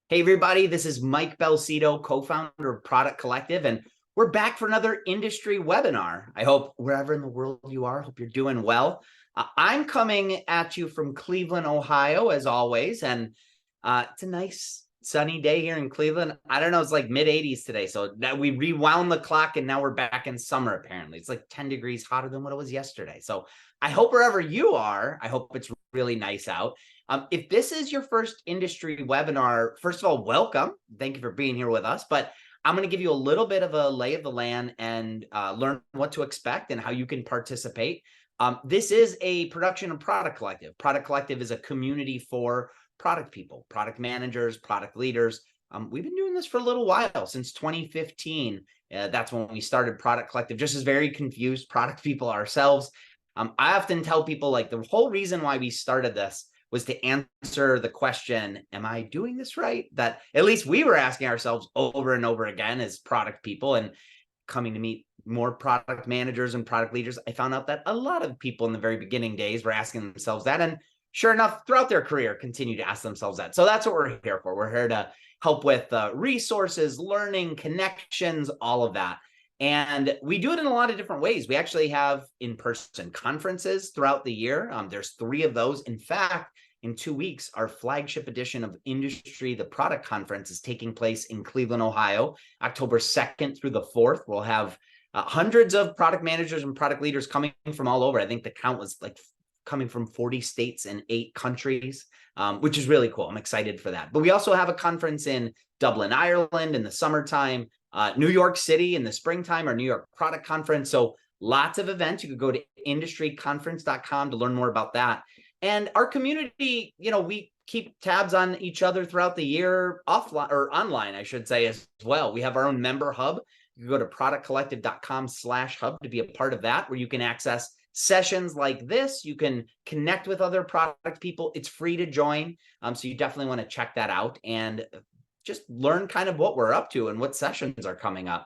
Hey, everybody, this is Mike Belcito, co-founder of Product Collective, and we're back for another industry webinar. I hope wherever in the world you are, hope you're doing well. I'm coming at you from Cleveland, Ohio, as always, and it's a nice sunny day here in Cleveland. I don't know, it's like mid 80s today, so that we rewound the clock and now we're back in summer, apparently. It's like 10 degrees hotter than what it was yesterday. So I hope wherever you are, I hope it's really nice out. If this is your first industry webinar, first of all, welcome. Thank you for being here with us. But I'm going to give you a little bit of a lay of the land and learn what to expect and how you can participate. This is a production of Product Collective. Product Collective is a community for product people, product managers, product leaders. We've been doing this for a little while, since 2015. That's when we started Product Collective, just as very confused product people ourselves. I often tell people, like, the whole reason why we started this was to answer the question, am I doing this right? That at least we were asking ourselves over and over again as product people. And coming to meet more product managers and product leaders, I found out that a lot of people in the very beginning days were asking themselves that. And sure enough, throughout their career, continue to ask themselves that. So that's what we're here for. We're here to help with resources, learning, connections, all of that. And we do it in a lot of different ways. We actually have in-person conferences throughout the year. There's 3 of those. In fact, in 2 weeks, our flagship edition of Industry, the Product Conference, is taking place in Cleveland, Ohio, October 2nd through the 4th. We'll have hundreds of product managers and product leaders coming from all over. I think the count was like coming from 40 states and 8 countries, which is really cool. I'm excited for that. But we also have a conference in Dublin, Ireland in the summertime, New York City in the springtime, our New York Product Conference. So lots of events. You could go to industryconference.com to learn more about that. And our community, we keep tabs on each other throughout the year, offline or online, I should say, as well. We have our own member hub. You can go to productcollective.com/hub to be a part of that, where you can access sessions like this. You can connect with other product people. It's free to join. So you definitely want to check that out and just learn kind of what we're up to and what sessions are coming up.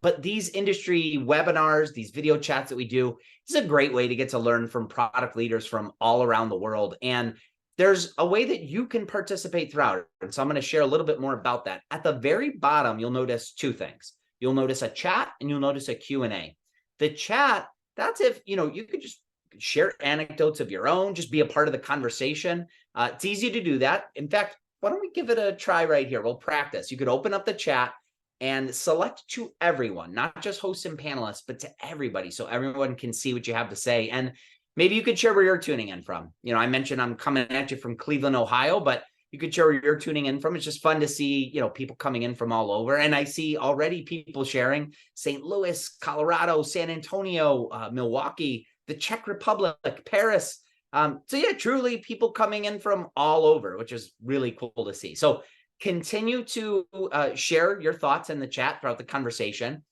But these industry webinars, these video chats that we do, is a great way to get to learn from product leaders from all around the world. And there's a way that you can participate throughout. And so I'm going to share a little bit more about that. At the very bottom, you'll notice 2 things. You'll notice a chat and you'll notice a Q&A. The chat, that's if, you could just share anecdotes of your own, just be a part of the conversation. It's easy to do that. In fact, why don't we give it a try right here? We'll practice. You could open up the chat and select to everyone, not just hosts and panelists, but to everybody, so everyone can see what you have to say. And maybe you could share where you're tuning in from. I mentioned I'm coming at you from Cleveland, Ohio, but you could share where you're tuning in from. It's just fun to see, people coming in from all over. And I see already people sharing St. Louis, Colorado, San Antonio, Milwaukee, the Czech Republic, Paris. So yeah, truly people coming in from all over, which is really cool to see. So continue to share your thoughts in the chat throughout the conversation.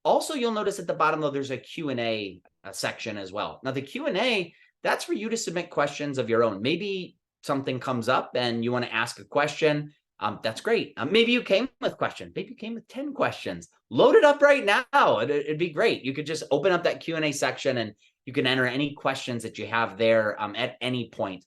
Also, you'll notice at the bottom, though, there's a Q&A section as well. Now, the Q&A, that's for you to submit questions of your own. Maybe something comes up and you want to ask a question. That's great. Maybe you came with questions. Maybe you came with 10 questions. Load it up right now. It'd be great. You could just open up that Q&A section and you can enter any questions that you have there at any point.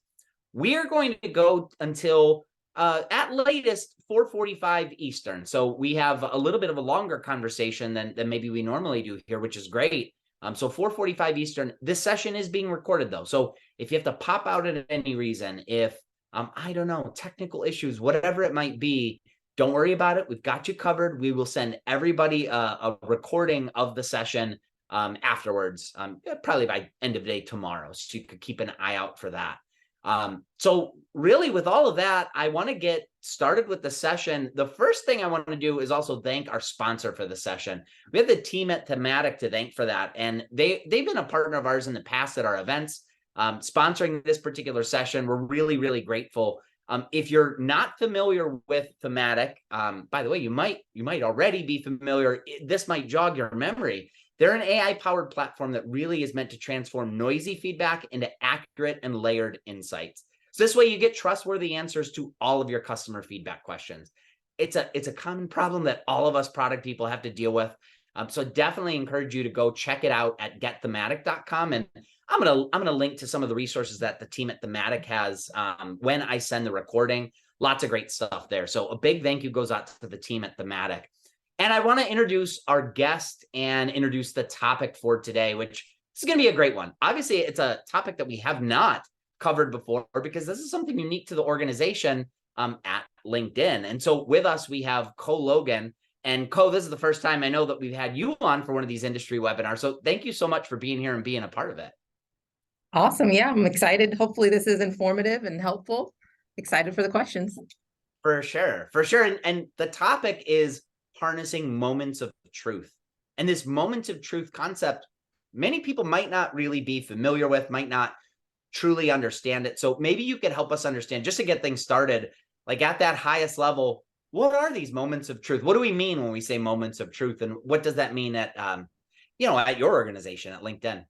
We are going to go until at latest 4:45 Eastern. So we have a little bit of a longer conversation than maybe we normally do here, which is great. So 4:45 Eastern. This session is being recorded, though. So if you have to pop out at any reason, if I don't know, technical issues, whatever it might be, don't worry about it. We've got you covered. We will send everybody a recording of the session afterwards, probably by end of day tomorrow. So you could keep an eye out for that. So really, with all of that, I want to get started with the session. The first thing I want to do is also thank our sponsor for the session. We have the team at Thematic to thank for that. And they've been a partner of ours in the past at our events, sponsoring this particular session. We're really, really grateful. If you're not familiar with Thematic, by the way, you might already be familiar. This might jog your memory. They're an AI-powered platform that really is meant to transform noisy feedback into accurate and layered insights. So this way you get trustworthy answers to all of your customer feedback questions. It's a common problem that all of us product people have to deal with. So definitely encourage you to go check it out at getthematic.com. And I'm gonna link to some of the resources that the team at Thematic has when I send the recording. Lots of great stuff there. So a big thank you goes out to the team at Thematic. And I want to introduce our guest and introduce the topic for today, which is going to be a great one. Obviously, it's a topic that we have not covered before because this is something unique to the organization at LinkedIn. And so with us, we have Co Logan. And Co, this is the first time I know that we've had you on for one of these industry webinars. So thank you so much for being here and being a part of it. Awesome. Yeah, I'm excited. Hopefully this is informative and helpful. Excited for the questions. For sure. For sure. And the topic is harnessing moments of truth. And this moments of truth concept, many people might not really be familiar with, might not truly understand it. So maybe you could help us understand, just to get things started, like at that highest level, what are these moments of truth? What do we mean when we say moments of truth? And what does that mean at, at your organization, at LinkedIn?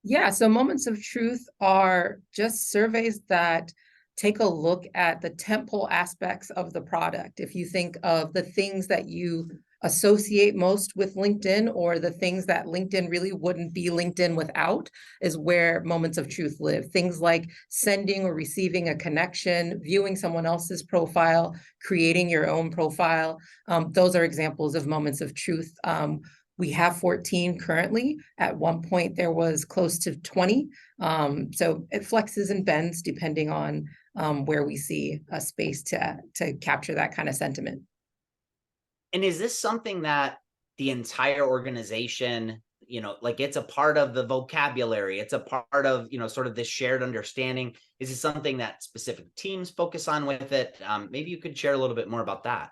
Yeah, so moments of truth are just surveys that take a look at the tentpole aspects of the product. If you think of the things that you associate most with LinkedIn, or the things that LinkedIn really wouldn't be LinkedIn without, is where moments of truth live. Things like sending or receiving a connection, viewing someone else's profile, creating your own profile. Those are examples of moments of truth. We have 14 currently. At one point, there was close to 20. So it flexes and bends depending on where we see a space to capture that kind of sentiment. And is this something that the entire organization, like it's a part of the vocabulary, it's a part of, sort of this shared understanding? Is it something that specific teams focus on with it? Maybe you could share a little bit more about that.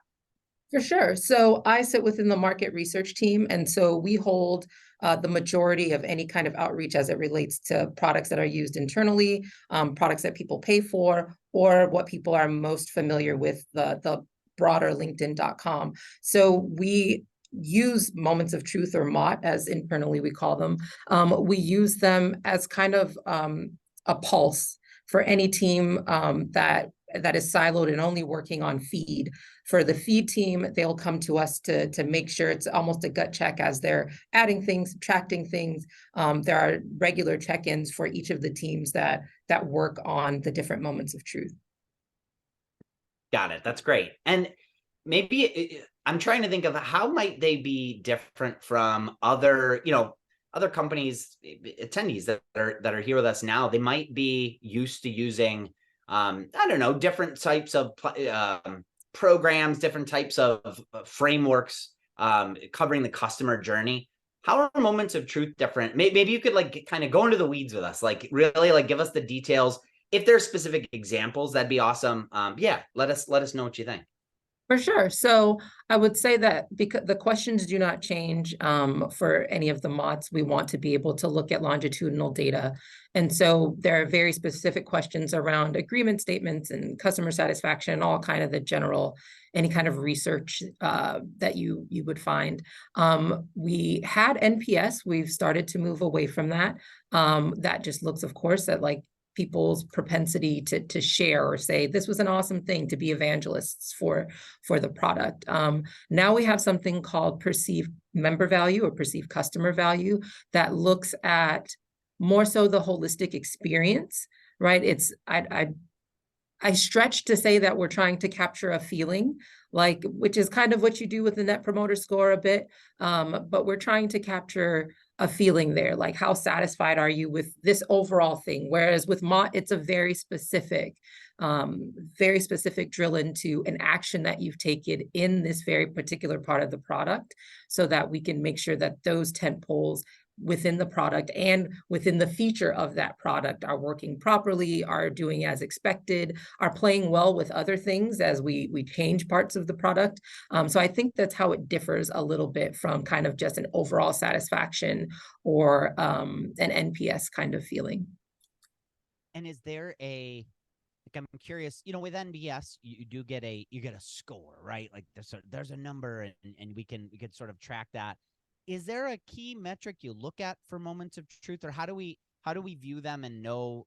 For sure. So I sit within the market research team, and so we hold the majority of any kind of outreach as it relates to products that are used internally, products that people pay for, or what people are most familiar with, the broader LinkedIn.com. So we use moments of truth, or MOT, as internally we call them. We use them as kind of a pulse for any team that is siloed and only working on feed. For the feed team, they'll come to us to make sure it's almost a gut check as they're adding things, subtracting things. There are regular check-ins for each of the teams that work on the different moments of truth. Got it. That's great. And maybe I'm trying to think of how might they be different from other, other companies, attendees that are here with us now. They might be used to using, I don't know, different types of programs, different types of frameworks covering the customer journey. How are moments of truth different? Maybe you could kind of go into the weeds with us, like really give us the details. If there's specific examples, that'd be awesome. Yeah, let us know what you think. For sure. So I would say that because the questions do not change for any of the MOTs, we want to be able to look at longitudinal data. And so there are very specific questions around agreement statements and customer satisfaction, all kind of the general, any kind of research that you would find. We had NPS. We've started to move away from that. That just looks, of course, at people's propensity to share or say, this was an awesome thing, to be evangelists for the product. Now we have something called perceived member value, or perceived customer value, that looks at more so the holistic experience, right? I stretch to say that we're trying to capture a feeling, which is kind of what you do with the Net Promoter Score a bit, but we're trying to capture a feeling there, like how satisfied are you with this overall thing? Whereas with MOT, it's a very specific drill into an action that you've taken in this very particular part of the product, so that we can make sure that those tent poles within the product and within the feature of that product are working properly, are doing as expected, are playing well with other things as we change parts of the product. So I think that's how it differs a little bit from kind of just an overall satisfaction or an NPS kind of feeling. And is there I'm curious, with NPS, you get a score, right? Like there's a number, and we can sort of track that. Is there a key metric you look at for moments of truth, or how do we view them and know,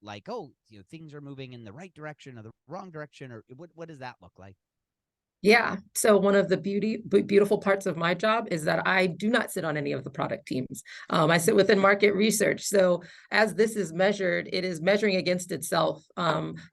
things are moving in the right direction or the wrong direction, or what does that look like? Yeah. So one of the beautiful parts of my job is that I do not sit on any of the product teams. I sit within market research. So as this is measured, it is measuring against itself,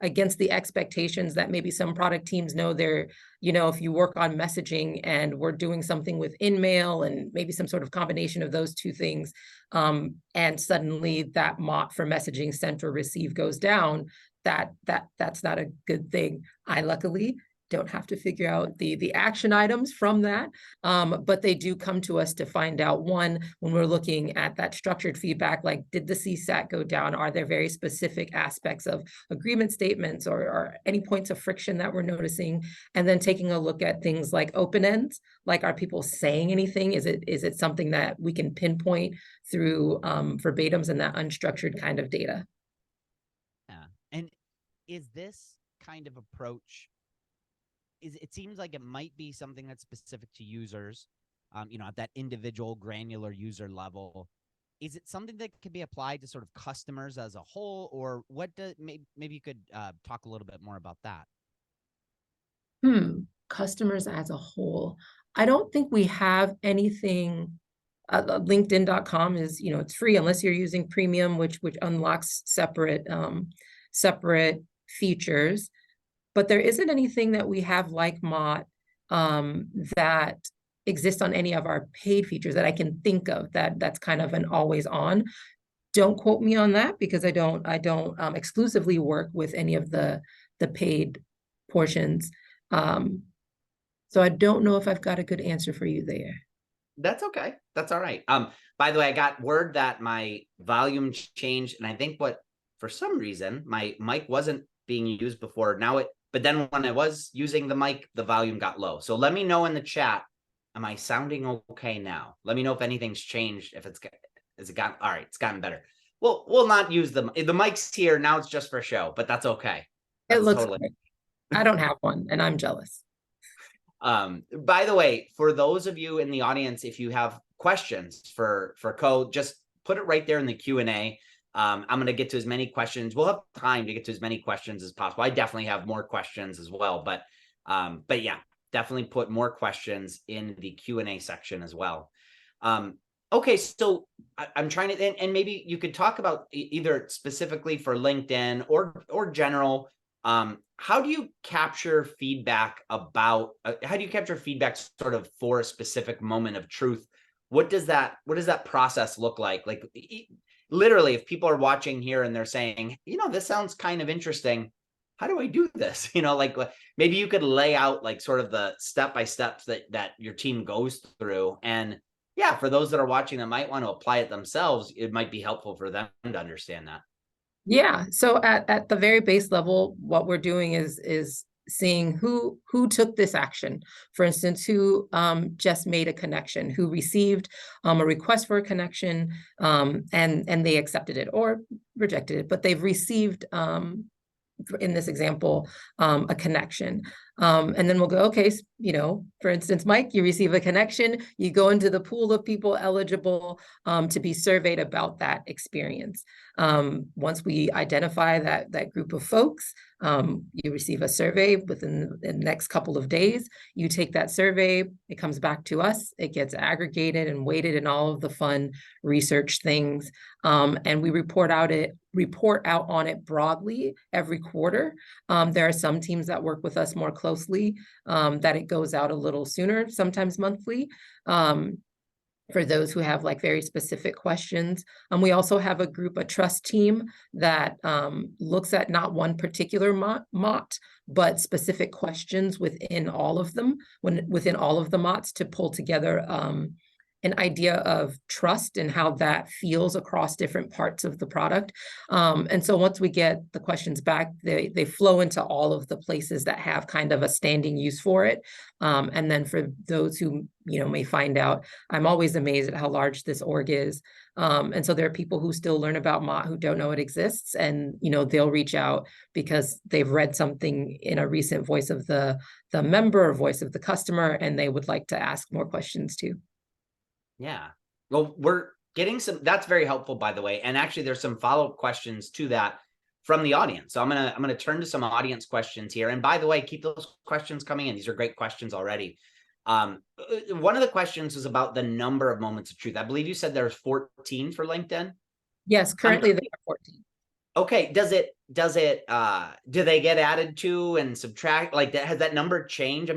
against the expectations that maybe some product teams know they're, if you work on messaging and we're doing something with InMail and maybe some sort of combination of those two things, and suddenly that MOT for messaging sent or receive goes down, that's not a good thing. I luckily don't have to figure out the action items from that. But they do come to us to find out, one, when we're looking at that structured feedback, like, did the CSAT go down? Are there very specific aspects of agreement statements or any points of friction that we're noticing? And then taking a look at things like open ends, like, are people saying anything? Is it something that we can pinpoint through verbatims and that unstructured kind of data? Yeah. And is this kind of approach, it seems like it might be something that's specific to users, at that individual granular user level. Is it something that could be applied to sort of customers as a whole, or what does, maybe you could talk a little bit more about that? Customers as a whole. I don't think we have anything. LinkedIn.com is, it's free unless you're using premium, which unlocks separate features. But there isn't anything that we have like MOT that exists on any of our paid features that I can think of that's kind of an always on. Don't quote me on that, because I don't exclusively work with any of the paid portions. So I don't know if I've got a good answer for you there. That's okay. That's all right. By the way, I got word that my volume changed, and I think for some reason my mic wasn't being used before. But then when I was using the mic, the volume got low. So let me know in the chat. Am I sounding okay now? Let me know if anything's changed. All right, it's gotten better. We'll not use the mic's here now. It's just for show, but that's okay. It That's looks totally. great. I don't have one, and I'm jealous. By the way, for those of you in the audience, if you have questions for Co, just put it right there in the Q&A. I'm going to get to as many questions. We'll have time to get to as many questions as possible. I definitely have more questions as well, but yeah, definitely put more questions in the Q&A section as well. Okay, so I'm trying to, and maybe you could talk about either specifically for LinkedIn or general. How do you capture feedback sort of for a specific moment of truth? What does that process look like? Like, literally, if people are watching here and they're saying, this sounds kind of interesting, how do I do this? Like, maybe you could lay out like sort of the step-by-steps that your team goes through. And yeah, for those that are watching that might want to apply it themselves, it might be helpful for them to understand that. Yeah. So at the very base level, what we're doing is seeing who took this action. For instance, who just made a connection, who received a request for a connection, and they accepted it or rejected it, but they've received, in this example, a connection. And then we'll go, okay, for instance, Mike, you receive a connection, you go into the pool of people eligible to be surveyed about that experience. Once we identify that group of folks, you receive a survey within the next couple of days. You take that survey, it comes back to us, it gets aggregated and weighted in all of the fun research things. And we report out on it broadly every quarter. There are some teams that work with us more closely, that it goes out a little sooner, sometimes monthly. For those who have like very specific questions. We also have a trust team that looks at not one particular MOT, but specific questions within all of them, within all of the MOTs, to pull together an idea of trust and how that feels across different parts of the product. And so once we get the questions back, they flow into all of the places that have kind of a standing use for it. And then for those who, may find out, I'm always amazed at how large this org is. And so there are people who still learn about MOT who don't know it exists, and, they'll reach out because they've read something in a recent voice of the member or voice of the customer, and they would like to ask more questions too. Yeah. Well, we're getting that's very helpful, by the way. And actually, there's some follow-up questions to that from the audience. So I'm gonna turn to some audience questions here. And by the way, keep those questions coming in. These are great questions already. One of the questions was about the number of moments of truth. I believe you said there's 14 for LinkedIn. Yes, currently there are 14. Okay. Do they get added to and subtract? Like, has that number changed?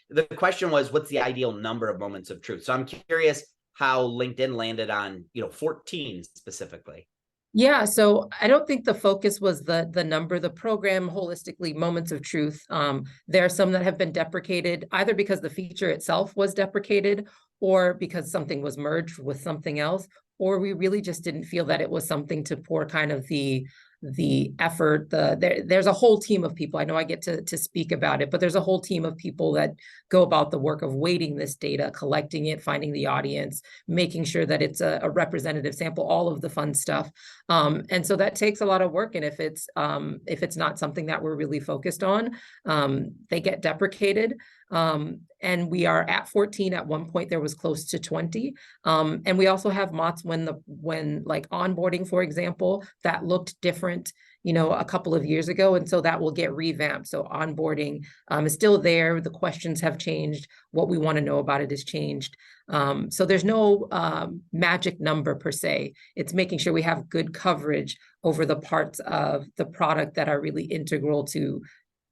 The question was, what's the ideal number of moments of truth? So I'm curious how LinkedIn landed on, 14 specifically. Yeah, so I don't think the focus was the number, the program holistically, moments of truth. There are some that have been deprecated either because the feature itself was deprecated or because something was merged with something else, or we really just didn't feel that it was something to pour kind of the effort. There's a whole team of people. I know I get to speak about it, but there's a whole team of people that go about the work of weighting this data, collecting it, finding the audience, making sure that it's a representative sample, all of the fun stuff. And so that takes a lot of work. And if it's not something that we're really focused on, they get deprecated. And we are at 14. At one point there was close to 20. And we also have MOTS when like onboarding, for example, that looked different, a couple of years ago. And so that will get revamped. So onboarding is still there. The questions have changed. What we want to know about it has changed. So there's no magic number per se. It's making sure we have good coverage over the parts of the product that are really integral to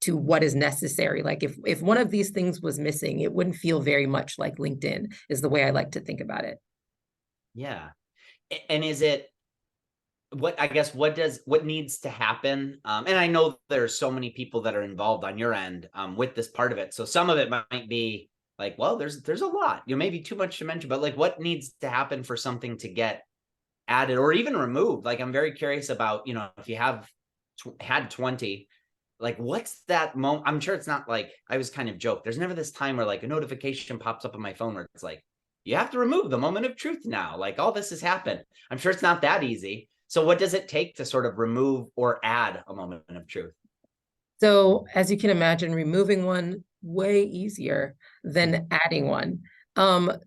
what is necessary. Like if one of these things was missing, it wouldn't feel very much like LinkedIn, is the way I like to think about it. Yeah. And is it, what needs to happen? And I know there's so many people that are involved on your end with this part of it. So some of it might be like, well, there's a lot, maybe too much to mention, but like what needs to happen for something to get added or even removed? Like, I'm very curious about, if you have had 20, like what's that moment? I'm sure it's not like, I was kind of joke. There's never this time where like a notification pops up on my phone where it's like, you have to remove the moment of truth now. Like all this has happened. I'm sure it's not that easy. So what does it take to sort of remove or add a moment of truth? So as you can imagine, removing one way easier than adding one.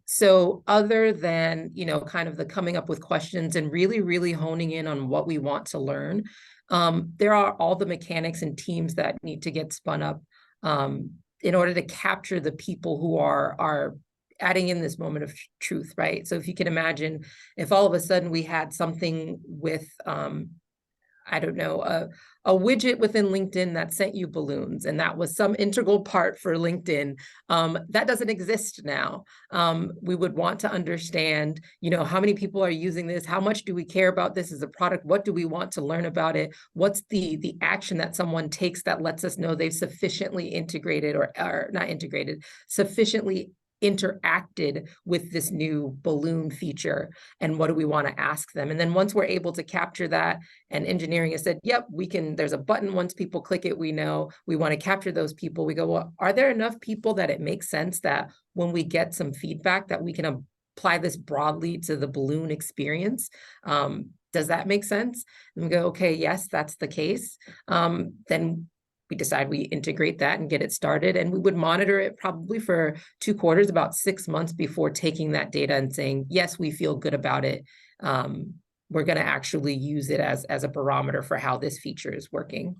So other than, kind of the coming up with questions and really, really honing in on what we want to learn, there are all the mechanics and teams that need to get spun up in order to capture the people who are adding in this moment of truth, right? So if you can imagine, if all of a sudden we had something with, I don't know, a widget within LinkedIn that sent you balloons, and that was some integral part for LinkedIn. That doesn't exist now. We would want to understand, how many people are using this? How much do we care about this as a product? What do we want to learn about it? What's the action that someone takes that lets us know they've sufficiently integrated or not integrated, sufficiently interacted with this new balloon feature, and what do we want to ask them? And then once we're able to capture that, and engineering has said, yep, we can, there's a button, once people click it, we know we want to capture those people. We go, well, are there enough people that it makes sense that when we get some feedback that we can apply this broadly to the balloon experience? Does that make sense? And we go, okay, yes, that's the case. Then we decide we integrate that and get it started. And we would monitor it probably for 2 quarters, about 6 months before taking that data and saying, yes, we feel good about it. We're going to actually use it as a barometer for how this feature is working.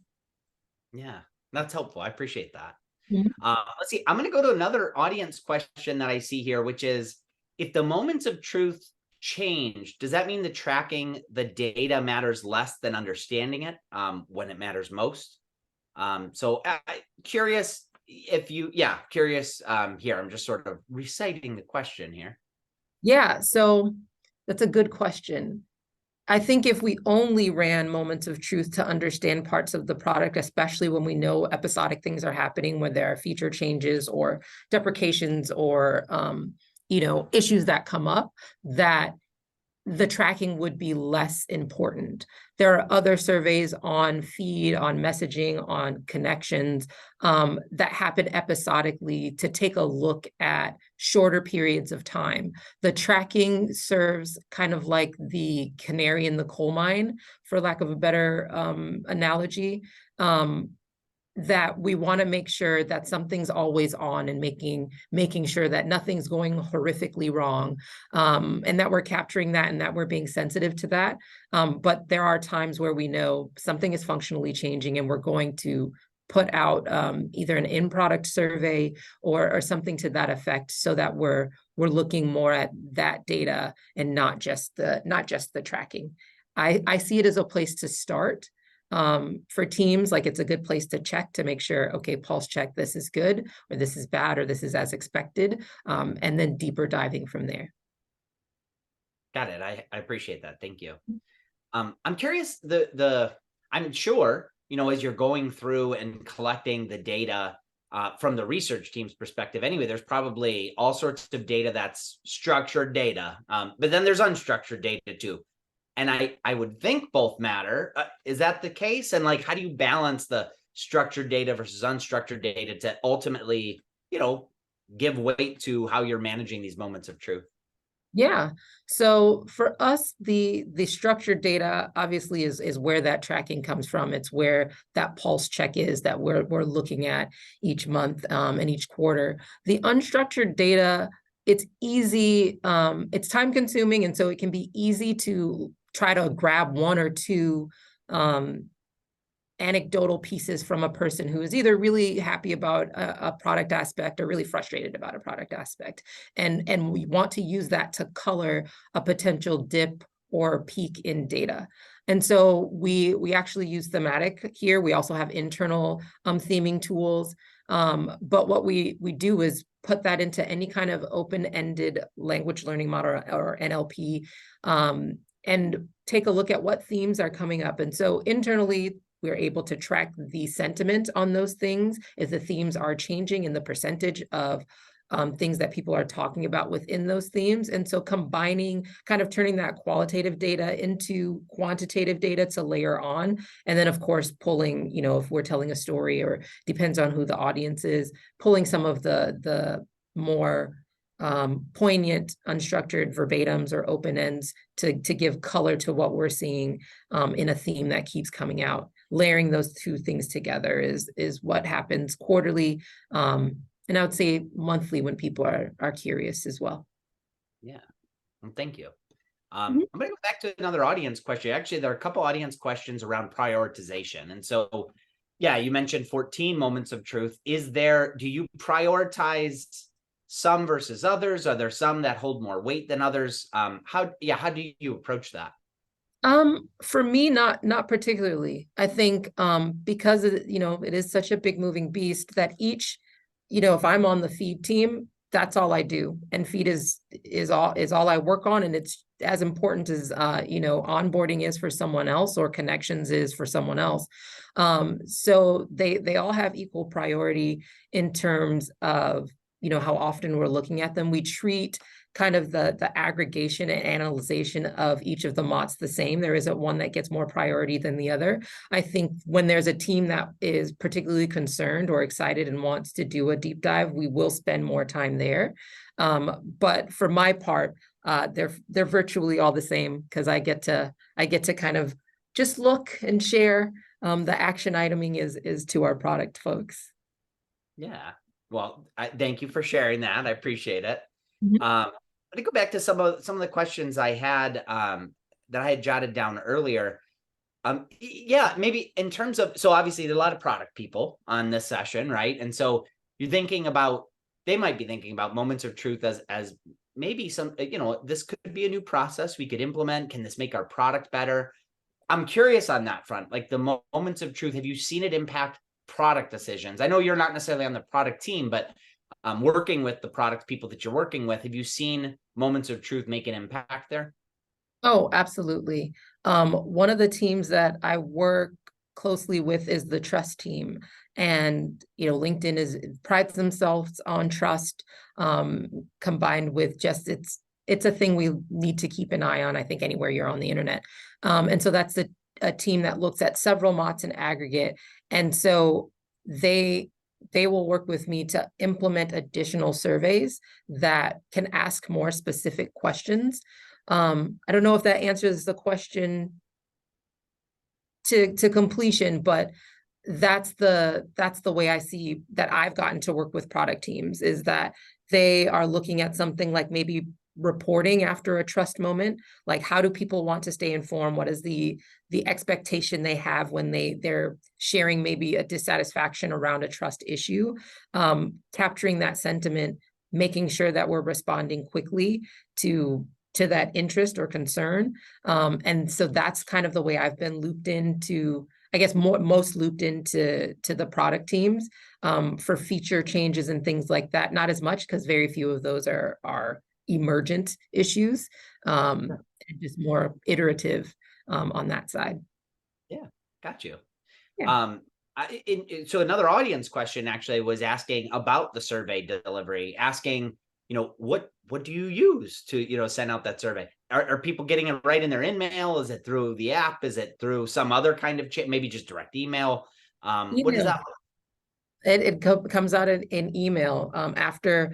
Yeah, that's helpful. I appreciate that. Mhm. Let's see. I'm going to go to another audience question that I see here, which is, if the moments of truth change, does that mean the tracking the data matters less than understanding it when it matters most? So curious if you, curious here. I'm just sort of reciting the question here. Yeah, so that's a good question. I think if we only ran moments of truth to understand parts of the product, especially when we know episodic things are happening, when there are feature changes or deprecations or, issues that come up, that the tracking would be less important. There are other surveys on feed, on messaging, on connections that happen episodically to take a look at shorter periods of time. The tracking serves kind of like the canary in the coal mine, for lack of a better analogy. that we want to make sure that something's always on and making sure that nothing's going horrifically wrong, and that we're capturing that and that we're being sensitive to that. But there are times where we know something is functionally changing and we're going to put out either an in-product survey or something to that effect, so that we're looking more at that data and not just the tracking. I see it as a place to start. For teams, like it's a good place to check to make sure, okay, pulse check, this is good, or this is bad, or this is as expected, and then deeper diving from there. Got it. I appreciate that. Thank you. I'm curious, I'm sure, as you're going through and collecting the data from the research team's perspective, anyway, there's probably all sorts of data that's structured data, but then there's unstructured data too. And I would think both matter. Is that the case? And like, how do you balance the structured data versus unstructured data to ultimately, give weight to how you're managing these moments of truth? Yeah. So for us, the structured data obviously is where that tracking comes from. It's where that pulse check is that we're looking at each month and each quarter. The unstructured data, it's easy, it's time consuming, and so it can be easy to try to grab one or two anecdotal pieces from a person who is either really happy about a product aspect or really frustrated about a product aspect. And we want to use that to color a potential dip or peak in data. And so we actually use thematic here. We also have internal theming tools. But what we do is put that into any kind of open-ended language learning model or NLP, and take a look at what themes are coming up. And so internally, we're able to track the sentiment on those things, if the themes are changing and the percentage of things that people are talking about within those themes. And so combining, kind of turning that qualitative data into quantitative data to layer on. And then of course, pulling, if we're telling a story, or depends on who the audience is, pulling some of the more poignant, unstructured verbatims or open ends to give color to what we're seeing in a theme that keeps coming out. Layering those two things together is what happens quarterly, and I would say monthly when people are curious as well. Yeah, well, thank you. I'm going to go back to another audience question. Actually, there are a couple audience questions around prioritization. And so, yeah, you mentioned 14 moments of truth. Do you prioritize some versus others? Are there some that hold more weight than others? How do you approach that? For me, not particularly. I think because it is such a big moving beast that each, if I'm on the feed team, that's all I do, and feed is all I work on, and it's as important as onboarding is for someone else, or connections is for someone else. So they all have equal priority in terms of how often we're looking at them. We treat kind of the aggregation and analyzation of each of the MOTs the same. There isn't one that gets more priority than the other. I think when there's a team that is particularly concerned or excited and wants to do a deep dive, we will spend more time there. But for my part, they're virtually all the same, because I get to kind of just look and share. The action iteming is to our product folks. Yeah. Well, thank you for sharing that. I appreciate it. Mm-hmm. Let me go back to some of the questions I had that I had jotted down earlier. Yeah, maybe in terms of, so obviously there are a lot of product people on this session, right? And so they might be thinking about moments of truth as maybe some, this could be a new process we could implement. Can this make our product better? I'm curious on that front, like the moments of truth. Have you seen it impact product decisions? I know you're not necessarily on the product team, but working with the product people that you're working with, have you seen moments of truth make an impact there? Oh, absolutely. One of the teams that I work closely with is the trust team. And, LinkedIn prides themselves on trust, combined with just it's a thing we need to keep an eye on, I think, anywhere you're on the internet. And so that's a team that looks at several MOTs in aggregate. And so they will work with me to implement additional surveys that can ask more specific questions. I don't know if that answers the question to completion, but that's the way I see that I've gotten to work with product teams, is that they are looking at something like maybe reporting after a trust moment. Like, how do people want to stay informed? What is the expectation they have when they're sharing maybe a dissatisfaction around a trust issue? Capturing that sentiment, making sure that we're responding quickly to that interest or concern. And so that's kind of the way I've been looped into, I guess, most looped into the product teams, for feature changes and things like that. Not as much, because very few of those are emergent issues, and just more iterative on that side. Yeah, got you. Yeah. So another audience question actually was asking about the survey delivery, asking, what do you use to, send out that survey? Are people getting it right in their email? Is it through the app? Is it through some other kind of maybe just direct email? What does that look? It comes out in email, after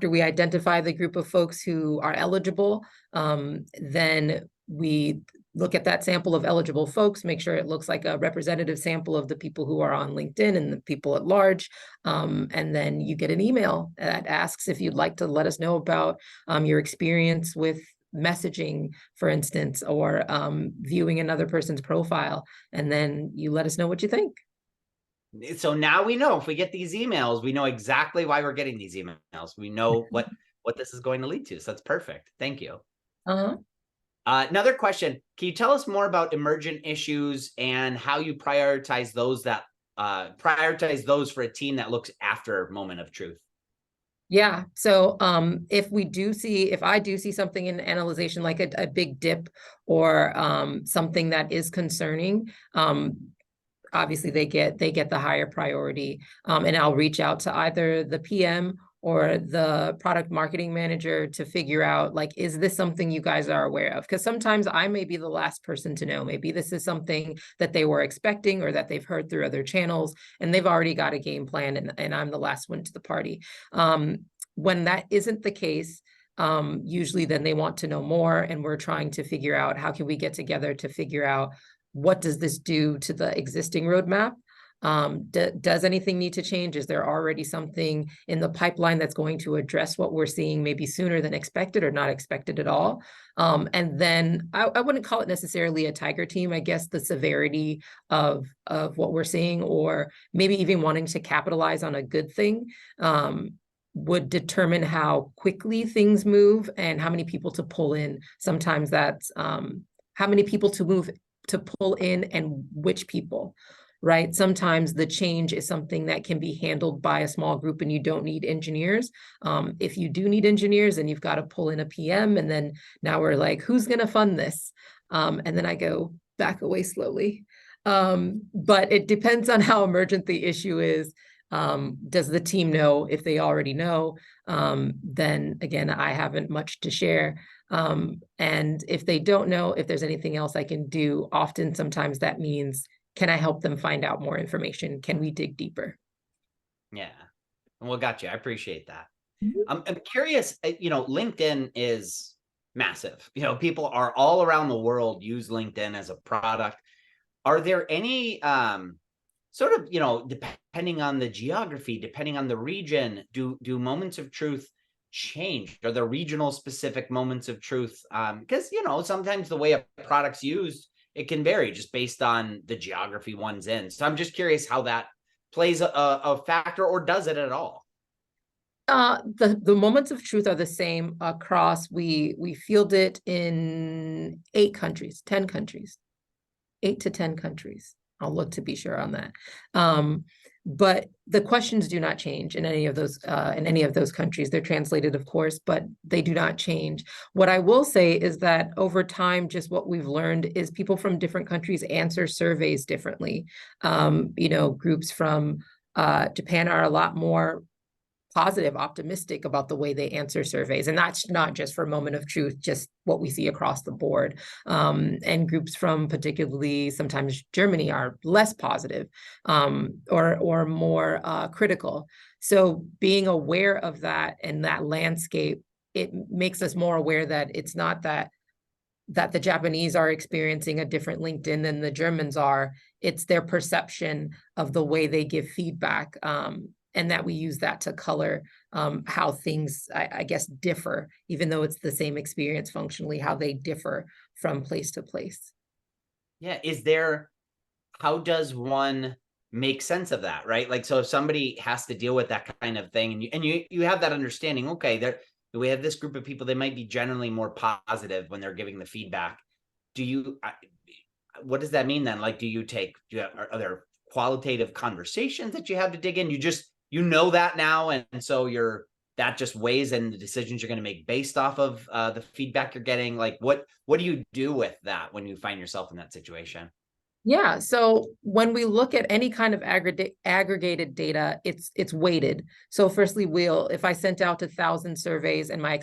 we identify the group of folks who are eligible. Then we look at that sample of eligible folks, make sure it looks like a representative sample of the people who are on LinkedIn and the people at large. And then you get an email that asks if you'd like to let us know about your experience with messaging, for instance, or viewing another person's profile. And then you let us know what you think. So now we know, if we get these emails, we know exactly why we're getting these emails. We know what this is going to lead to. So that's perfect. Thank you. Uh-huh. Another question: can you tell us more about emergent issues and how you prioritize those for a team that looks after moment of truth? Yeah. So if I do see something in analyzation, like a big dip, or something that is concerning, obviously they get the higher priority, and I'll reach out to either the PM or the product marketing manager to figure out, like, is this something you guys are aware of? Because sometimes I may be the last person to know. Maybe this is something that they were expecting or that they've heard through other channels, and they've already got a game plan, and I'm the last one to the party. When that isn't the case, usually then they want to know more, and we're trying to figure out, how can we get together to figure out, what does this do to the existing roadmap? Does anything need to change? Is there already something in the pipeline that's going to address what we're seeing, maybe sooner than expected or not expected at all? And then I wouldn't call it necessarily a tiger team. I guess the severity of what we're seeing, or maybe even wanting to capitalize on a good thing, would determine how quickly things move and how many people to pull in. Sometimes that's how many people to pull in, and which people, right? Sometimes the change is something that can be handled by a small group and you don't need engineers. If you do need engineers, then you've got to pull in a PM, and then now we're like, who's going to fund this? And then I go back away slowly. But it depends on how emergent the issue is. Does the team know? If they already know, then again, I haven't much to share. And if they don't know, if there's anything else I can do, often sometimes that means, can I help them find out more information? Can we dig deeper? Yeah. Well, gotcha. I appreciate that. I'm curious, LinkedIn is massive. People are all around the world use LinkedIn as a product. Are there any sort of, depending on the geography, depending on the region, do moments of truth change? Are there regional specific moments of truth? Because, sometimes the way a product's used, it can vary just based on the geography one's in. So I'm just curious how that plays a factor, or does it at all? The moments of truth are the same across. We field it in 10 countries, 8 to 10 countries. I'll look to be sure on that. But the questions do not change in any of those countries. They're translated, of course, but they do not change. What I will say is that over time, just what we've learned is people from different countries answer surveys differently. Groups from Japan are a lot more positive, optimistic about the way they answer surveys. And that's not just for moment of truth, just what we see across the board. And groups from particularly sometimes Germany are less positive, or more critical. So being aware of that and that landscape, it makes us more aware that it's not that that the Japanese are experiencing a different LinkedIn than the Germans are. It's their perception of the way they give feedback, and that we use that to color how things, I guess, differ, even though it's the same experience functionally, how they differ from place to place. Yeah. How does one make sense of that, right? Like, so if somebody has to deal with that kind of thing, and you have that understanding, okay, we have this group of people, they might be generally more positive when they're giving the feedback. What does that mean then? Like, are there qualitative conversations that you have to dig in? You know that now, and so that just weighs in the decisions you're going to make based off of the feedback you're getting. Like, what do you do with that when you find yourself in that situation? Yeah, so when we look at any kind of aggregated data, it's weighted. So firstly, if I sent out 1,000 surveys and my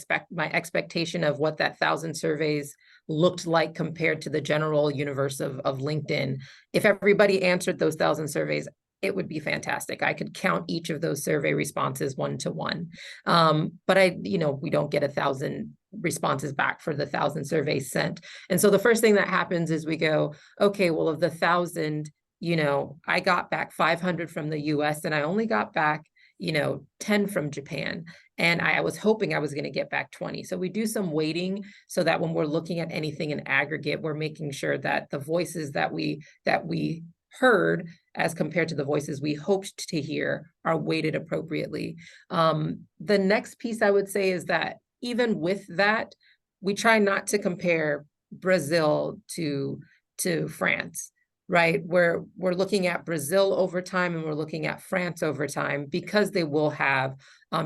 expectation of what that 1,000 surveys looked like compared to the general universe of LinkedIn, if everybody answered those 1,000 surveys, it would be fantastic. I could count each of those survey responses one to one. But we don't get 1,000 responses back for the 1,000 surveys sent. And so the first thing that happens is we go, okay, well, of the 1,000, I got back 500 from the US and I only got back, 10 from Japan. And I was hoping I was going to get back 20. So we do some weighting so that when we're looking at anything in aggregate, we're making sure that the voices that we heard as compared to the voices we hoped to hear are weighted appropriately. The next piece I would say is that even with that, we try not to compare Brazil to France, right? We're looking at Brazil over time and we're looking at France over time because they will have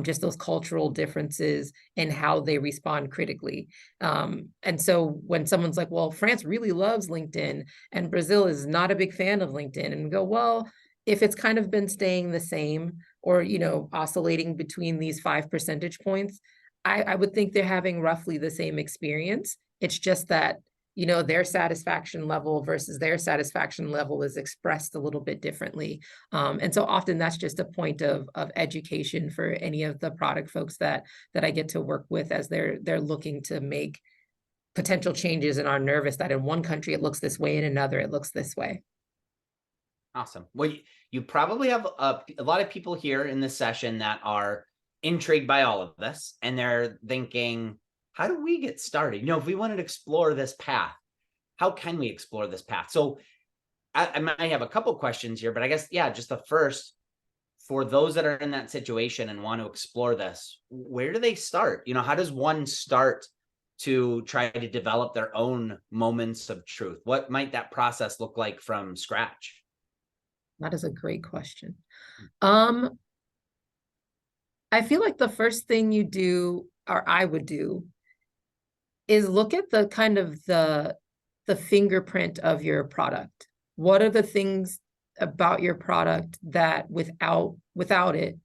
just those cultural differences in how they respond critically. And so when someone's like, well, France really loves LinkedIn and Brazil is not a big fan of LinkedIn, and we go, well, if it's kind of been staying the same or, oscillating between these 5 percentage points, I would think they're having roughly the same experience. It's just that, their satisfaction level versus their satisfaction level is expressed a little bit differently. And so often that's just a point of education for any of the product folks that I get to work with as they're looking to make potential changes and are nervous that in one country it looks this way, in another it looks this way. Awesome. Well, you probably have a lot of people here in this session that are intrigued by all of this, and they're thinking, how do we get started? If we wanted to explore this path, how can we explore this path? So I might have a couple questions here, but I guess, yeah, just the first, for those that are in that situation and want to explore this, where do they start? How does one start to try to develop their own moments of truth? What might that process look like from scratch? That is a great question. I feel like the first thing you do, or I would do, is look at the kind of the fingerprint of your product. What are the things about your product that without it,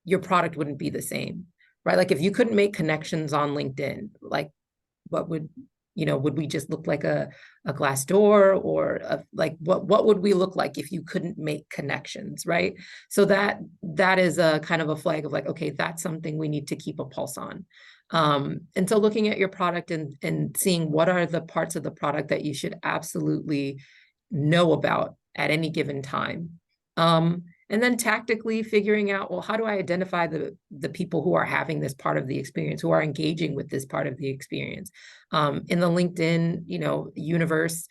your product wouldn't be the same, right? Like if you couldn't make connections on LinkedIn, like what would we just look like a glass door, or what would we look like if you couldn't make connections, right? So that is a kind of a flag of like, okay, that's something we need to keep a pulse on. And so looking at your product and seeing what are the parts of the product that you should absolutely know about at any given time. And then tactically figuring out, well, how do I identify the people who are having this part of the experience, who are engaging with this part of the experience? In the LinkedIn, universe,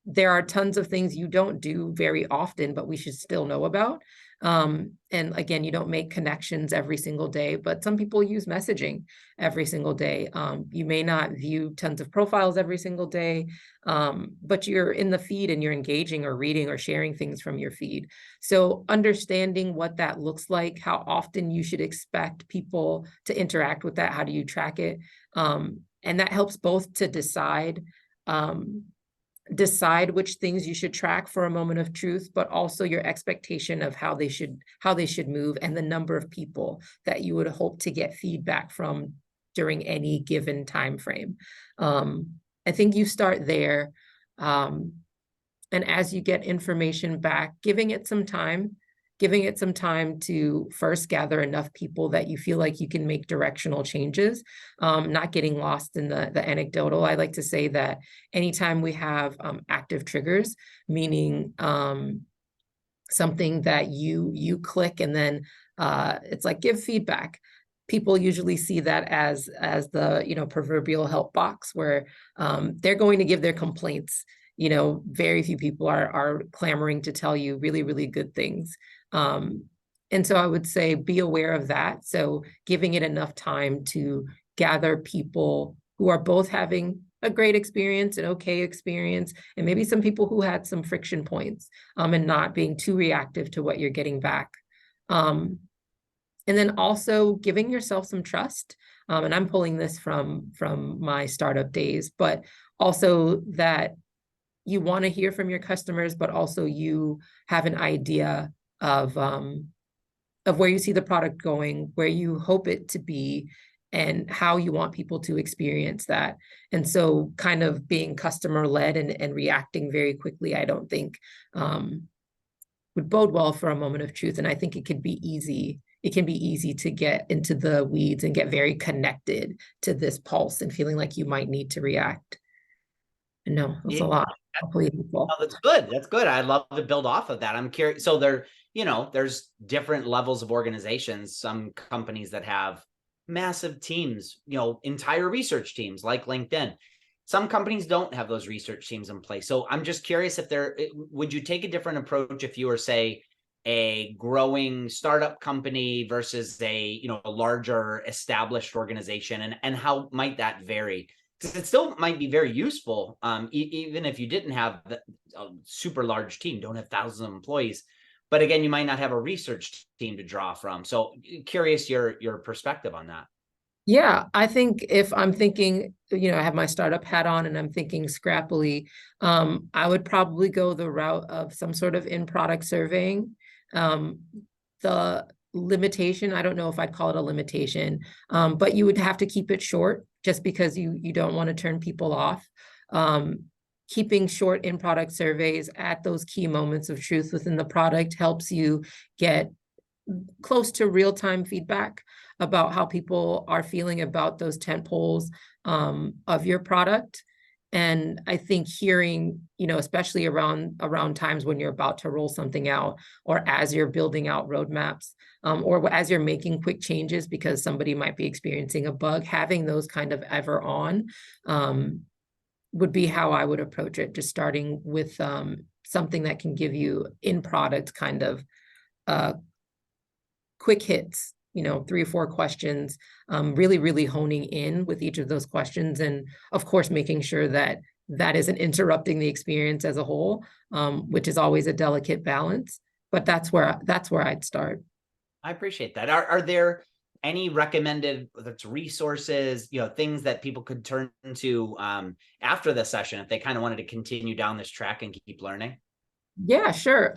there are tons of things you don't do very often, but we should still know about. And again, you don't make connections every single day, but some people use messaging every single day. You may not view tons of profiles every single day, but you're in the feed and you're engaging or reading or sharing things from your feed. So understanding what that looks like, how often you should expect people to interact with that, how do you track it? And that helps both to decide which things you should track for a moment of truth, but also your expectation of how they should move and the number of people that you would hope to get feedback from during any given time frame. I think you start there. And as you get information back, giving it some time, giving it some time to first gather enough people that you feel like you can make directional changes, not getting lost in the anecdotal. I like to say that anytime we have active triggers, meaning something that you click and then it's like give feedback. People usually see that as the proverbial help box where they're going to give their complaints. Very few people are clamoring to tell you really, really good things. And so I would say be aware of that. So giving it enough time to gather people who are both having a great experience, an okay experience, and maybe some people who had some friction points, and not being too reactive to what you're getting back. And then also giving yourself some trust. And I'm pulling this from my startup days, but also that you want to hear from your customers, but also you have an idea of where you see the product going, where you hope it to be, and how you want people to experience that. And so kind of being customer led and reacting very quickly, I don't think would bode well for a moment of truth. And I think it can be easy to get into the weeds and get very connected to this pulse and feeling like you might need to react. No, that's a lot. Hopefully no, that's good. That's good. I'd love to build off of that. I'm curious. So there's different levels of organizations. Some companies that have massive teams, entire research teams like LinkedIn. Some companies don't have those research teams in place. So I'm just curious would you take a different approach if you were, say, a growing startup company versus a larger established organization, and how might that vary? Because it still might be very useful, even if you didn't have a super large team, don't have thousands of employees. But again, you might not have a research team to draw from. So curious your perspective on that. Yeah, I think if I'm thinking, I have my startup hat on and I'm thinking scrappily, I would probably go the route of some sort of in-product surveying. The limitation, I don't know if I'd call it a limitation, but you would have to keep it short just because you don't want to turn people off. Keeping short in-product surveys at those key moments of truth within the product helps you get close to real-time feedback about how people are feeling about those tent poles of your product. And I think hearing, especially around times when you're about to roll something out, or as you're building out roadmaps, or as you're making quick changes because somebody might be experiencing a bug, having those kind of ever on would be how I would approach it, just starting with something that can give you in product kind of quick hits, 3 or 4 questions, really, really honing in with each of those questions. And of course, making sure that isn't interrupting the experience as a whole, which is always a delicate balance. But that's where I'd start. I appreciate that. Are there any recommended resources, things that people could turn to after the session if they kind of wanted to continue down this track and keep learning? Yeah, sure.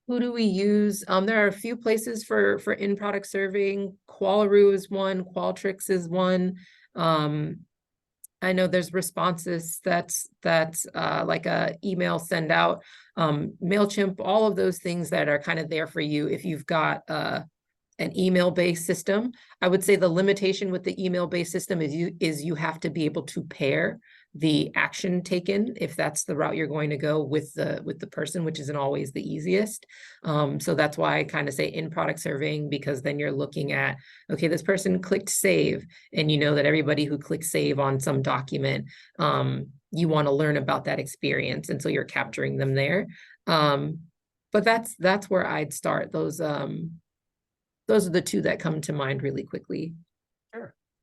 Who do we use? There are a few places for in-product surveying. Qualaroo is one, Qualtrics is one. I know there's Responses that's like a email send out, MailChimp, all of those things that are kind of there for you if you've got an email-based system. I would say the limitation with the email-based system is you have to be able to pair the action taken, if that's the route you're going to go, with the person, which isn't always the easiest. So that's why I kind of say in-product surveying, because then you're looking at, okay, this person clicked save, and you know that everybody who clicks save on some document, you want to learn about that experience, and so you're capturing them there. But that's where I'd start. Those are the two that come to mind really quickly.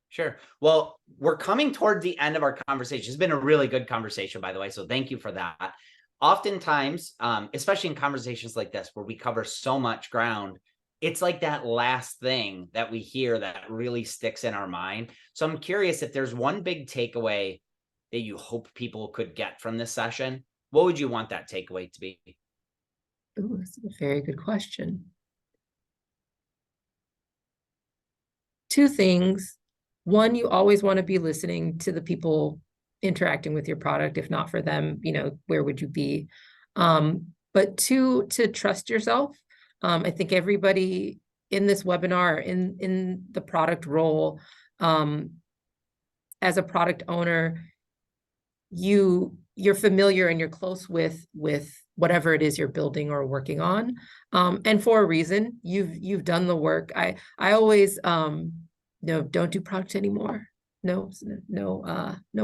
Sure. Well, we're coming toward the end of our conversation. It's been a really good conversation, by the way, so thank you for that. Oftentimes, especially in conversations like this, where we cover so much ground, it's like that last thing that we hear that really sticks in our mind. So I'm curious if there's one big takeaway that you hope people could get from this session. What would you want that takeaway to be? Ooh, that's a very good question. 2 things. One, you always want to be listening to the people interacting with your product. If not for them, where would you be? but two, to trust yourself. I think everybody in this webinar, in the product role, as a product owner, you're familiar and you're close with whatever it is you're building or working on, and for a reason. You've done the work. I always no, don't do product anymore. No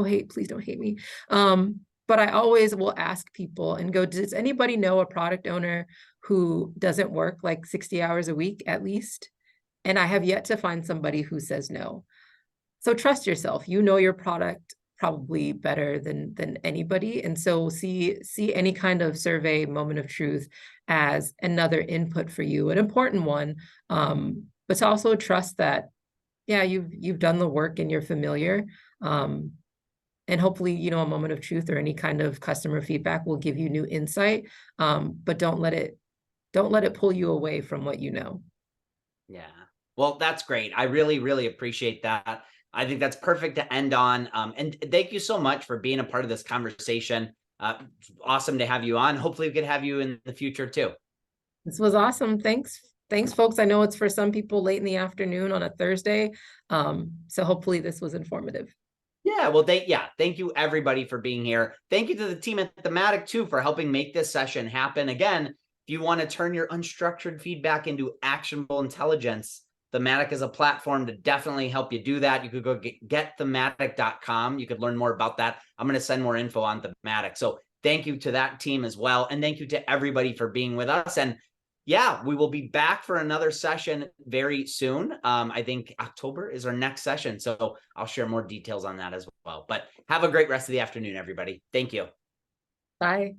hate, please don't hate me. But I always will ask people and go, does anybody know a product owner who doesn't work like 60 hours a week at least? And I have yet to find somebody who says no. So trust yourself. You know your product probably better than anybody. And so see any kind of survey, moment of truth, as another input for you, an important one. But to also trust that, yeah, you've done the work and you're familiar. And hopefully, you know, a moment of truth or any kind of customer feedback will give you new insight. But don't let it pull you away from what you know. Yeah. Well, that's great. I really, really appreciate that. I think that's perfect to end on. And thank you so much for being a part of this conversation. Awesome to have you on. Hopefully we could have you in the future too. This was awesome. Thanks, folks. I know it's for some people late in the afternoon on a Thursday. So hopefully this was informative. Yeah, well, thank you everybody for being here. Thank you to the team at Thematic too for helping make this session happen. Again, if you want to turn your unstructured feedback into actionable intelligence, Thematic is a platform to definitely help you do that. You could go getthematic.com. You could learn more about that. I'm going to send more info on Thematic. So thank you to that team as well. And thank you to everybody for being with us. And yeah, we will be back for another session very soon. I think October is our next session. So I'll share more details on that as well. But have a great rest of the afternoon, everybody. Thank you. Bye.